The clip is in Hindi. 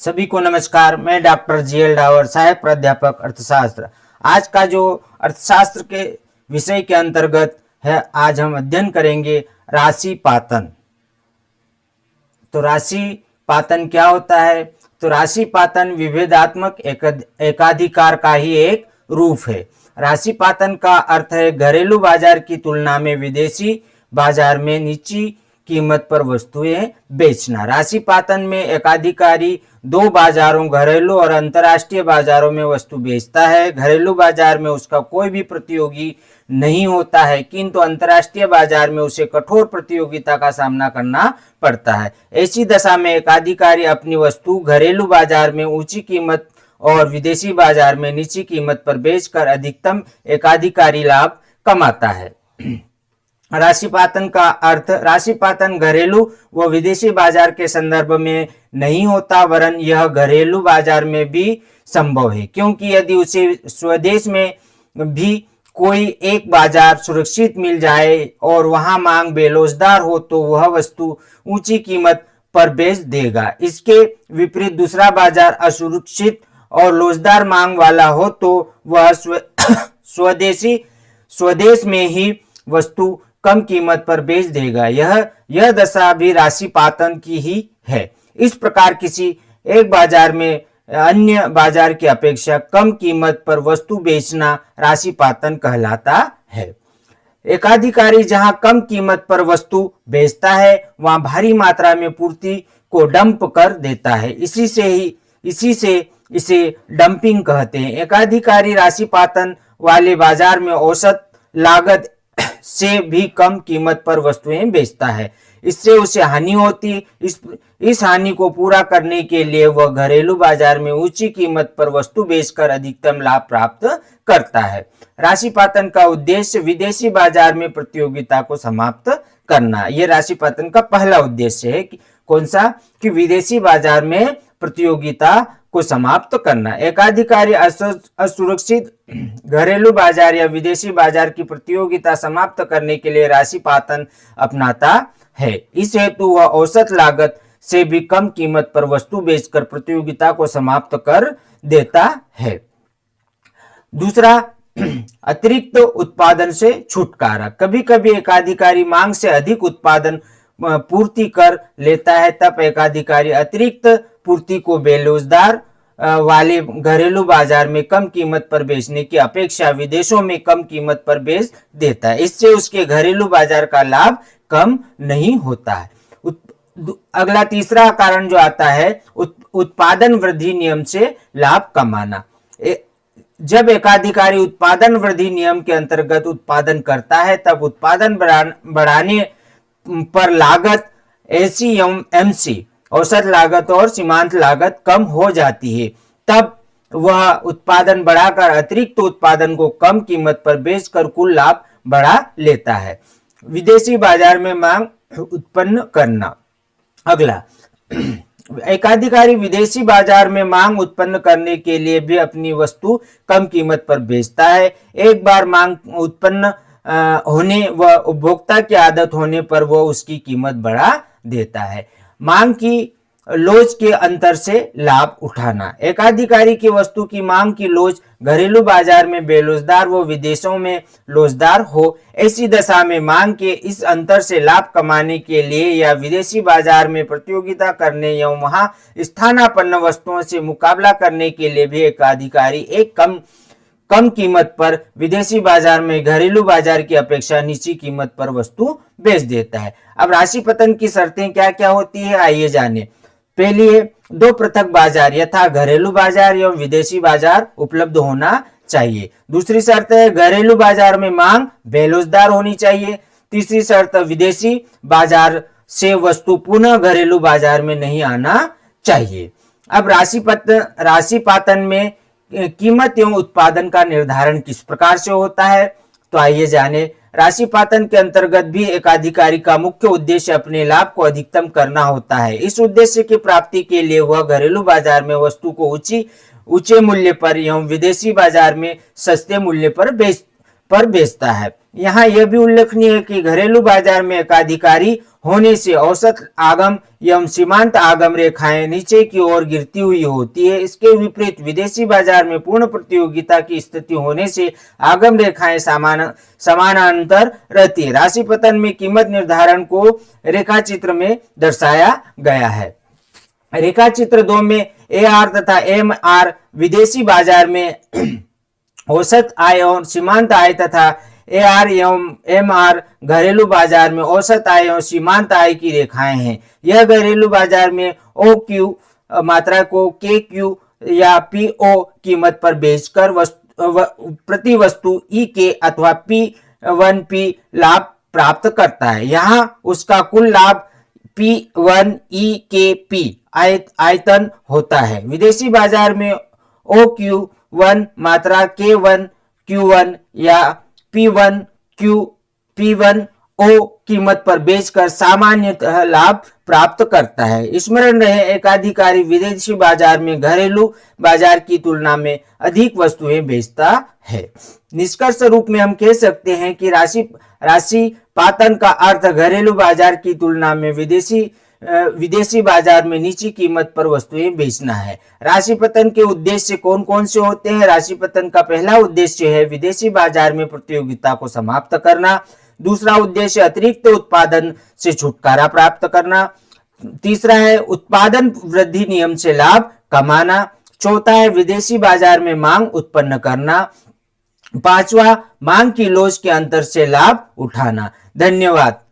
सभी को नमस्कार। मैं डॉक्टर जीएल डावर, सहायक प्राध्यापक अर्थशास्त्र। आज का जो अर्थशास्त्र के विषय के अंतर्गत है, आज हम अध्ययन करेंगे राशि पातन। तो राशि पातन क्या होता है? तो राशि पातन विभेदात्मक एकाधिकार का ही एक रूप है। राशि पातन का अर्थ है घरेलू बाजार की तुलना में विदेशी बाजार में नीची कीमत पर वस्तुएं बेचना। राशि पातन में एकाधिकारी दो बाजारों, घरेलू और अंतर्राष्ट्रीय बाजारों में वस्तु बेचता है। घरेलू बाजार में उसका कोई भी प्रतियोगी नहीं होता है, किंतु अंतर्राष्ट्रीय बाजार में उसे कठोर प्रतियोगिता का सामना करना पड़ता है। ऐसी दशा में एकाधिकारी अपनी वस्तु घरेलू बाजार में ऊंची कीमत और विदेशी बाजार में नीची कीमत पर बेचकर अधिकतम एकाधिकारी लाभ कमाता है। राशिपातन का अर्थ, राशिपातन घरेलू व विदेशी बाजार के संदर्भ में नहीं होता, वरन यह घरेलू बाजार में भी संभव है, क्योंकि यदि उसे स्वदेश में भी कोई एक बाजार सुरक्षित मिल जाए और वहां मांग बेरोजगार हो तो वह वस्तु ऊंची कीमत पर बेच देगा। इसके विपरीत दूसरा बाजार असुरक्षित और लोजदार मांग वाला हो तो वह स्वदेश में ही वस्तु कम कीमत पर बेच देगा। यह दशा भी राशिपातन की ही है। इस प्रकार किसी एक बाजार में अन्य बाजार की अपेक्षा कम कीमत पर वस्तु बेचना राशिपातन कहलाता है। एकाधिकारी जहां कम कीमत पर वस्तु बेचता है वहां भारी मात्रा में पूर्ति को डंप कर देता है। इसी से इसे डंपिंग कहते हैं। एकाधिकारी राशिपातन वाले बाजार में औसत लागत से भी कम कीमत पर वस्तुएं बेचता है। इससे उसे हानि होती। इस हानि को पूरा करने के लिए वह घरेलू बाजार में ऊंची कीमत पर वस्तु बेचकर अधिकतम लाभ प्राप्त करता है। राशिपातन का उद्देश्य विदेशी बाजार में प्रतियोगिता को समाप्त करना। यह राशिपातन का पहला उद्देश्य है कि कौन सा? कि विदेशी बाजार में प्रतियोगिता को समाप्त करना। एकाधिकारी असुरक्षित घरेलू बाजार या विदेशी बाजार की प्रतियोगिता समाप्त करने के लिए राशिपातन अपनाता है। इस हेतु वह औसत लागत से भी कम कीमत पर वस्तु बेचकर प्रतियोगिता को समाप्त कर देता है। दूसरा, अतिरिक्त उत्पादन से छुटकारा। कभी कभी एकाधिकारी मांग से अधिक उत्पादन पूर्ति कर लेता है, तब एकाधिकारी अतिरिक्त पूर्ति को बेरोजगार वाले घरेलू बाजार में कम कीमत पर बेचने की अपेक्षा विदेशों में कम कीमत पर बेच देता है। इससे उसके घरेलू बाजार का लाभ कम नहीं होता है। अगला तीसरा कारण जो आता है, उत्पादन वृद्धि नियम से लाभ कमाना। जब एकाधिकारी उत्पादन वृद्धि नियम के अंतर्गत उत्पादन करता है, तब उत्पादन बढ़ाने पर लागत एसीएमसी औसत लागत और सीमांत लागत कम हो जाती है। तब वह उत्पादन बढ़ाकर अतिरिक्त उत्पादन को कम कीमत पर बेचकर कुल लाभ बढ़ा लेता है। विदेशी बाजार में मांग उत्पन्न करना। अगला, एकाधिकारी विदेशी बाजार में मांग उत्पन्न करने के लिए भी अपनी वस्तु कम कीमत पर बेचता है। एक बार मांग उत्पन्न होने व उपभोक्ता की आदत होने पर वह उसकी कीमत बढ़ा देता है। मांग की लोच के अंतर से लाभ उठाना। एकाधिकारी की वस्तु की मांग की लोच घरेलू बाजार में बेरोजगार व विदेशों में लोचदार हो। ऐसी दशा में मांग के इस अंतर से लाभ कमाने के लिए या विदेशी बाजार में प्रतियोगिता करने या वहां स्थानापन्न वस्तुओं से मुकाबला करने के लिए भी एकाधिकारी एक कम कीमत पर विदेशी बाजार में घरेलू बाजार की अपेक्षा नीची कीमत पर वस्तु बेच देता है। अब राशिपतन की शर्तें क्या क्या होती है, आइए जाने। पहली है, दो पृथक बाजार यथा घरेलू बाजार एवं विदेशी बाजार उपलब्ध होना चाहिए। दूसरी शर्त है, घरेलू बाजार में मांग बेरोजगार होनी चाहिए। तीसरी शर्त, विदेशी बाजार से वस्तु पुनः घरेलू बाजार में नहीं आना चाहिए। अब राशिपातन में कीमत एवं उत्पादन का निर्धारण किस प्रकार से होता है, तो आइए जाने। राशिपातन के अंतर्गत भी एकाधिकारी का मुख्य उद्देश्य अपने लाभ को अधिकतम करना होता है। इस उद्देश्य की प्राप्ति के लिए वह घरेलू बाजार में वस्तु को ऊंचे मूल्य पर एवं विदेशी बाजार में सस्ते मूल्य पर बेचता है। यहाँ यह भी उल्लेखनीय है कि घरेलू बाजार में एकाधिकारी होने से औसत आगम एवं सीमांत आगम रेखाएं नीचे की ओर गिरती हुई होती है। इसके विपरीत विदेशी बाजार में पूर्ण प्रतियोगिता की स्थिति होने से आगम रेखाएं समानांतर रहती है। राशि पतन में कीमत निर्धारण को रेखाचित्र में दर्शाया गया है। रेखाचित्र 2 में AR तथा MR विदेशी बाजार में औसत आय और सीमांत आय तथा AR एवं MR घरेलू बाजार में औसत आय और सीमांत आय की रेखाएं हैं। यह घरेलू बाजार में OQ मात्रा को KQ या PO कीमत पर बेचकर प्रति वस्तु EK अथवा P1P लाभ प्राप्त करता है। यहाँ उसका कुल लाभ P1EKP आयतन होता है। विदेशी बाजार में OQ1 मात्रा K1Q1 या P1O कीमत पर बेचकर सामान्यतः लाभ प्राप्त करता है। स्मरण रहे, एकाधिकारी विदेशी बाजार में घरेलू बाजार की तुलना में अधिक वस्तुएं बेचता है। निष्कर्ष रूप में हम कह सकते हैं कि राशि पातन का अर्थ घरेलू बाजार की तुलना में विदेशी बाजार में नीची कीमत पर वस्तुएं बेचना है। राशि पतन के उद्देश्य कौन कौन से होते हैं? राशि पतन का पहला उद्देश्य है विदेशी बाजार में प्रतियोगिता को समाप्त करना। दूसरा उद्देश्य अतिरिक्त उत्पादन से छुटकारा प्राप्त करना। तीसरा है उत्पादन वृद्धि नियम से लाभ कमाना। चौथा है विदेशी बाजार में मांग उत्पन्न करना। पांचवा, मांग की लोच के अंतर से लाभ उठाना। धन्यवाद।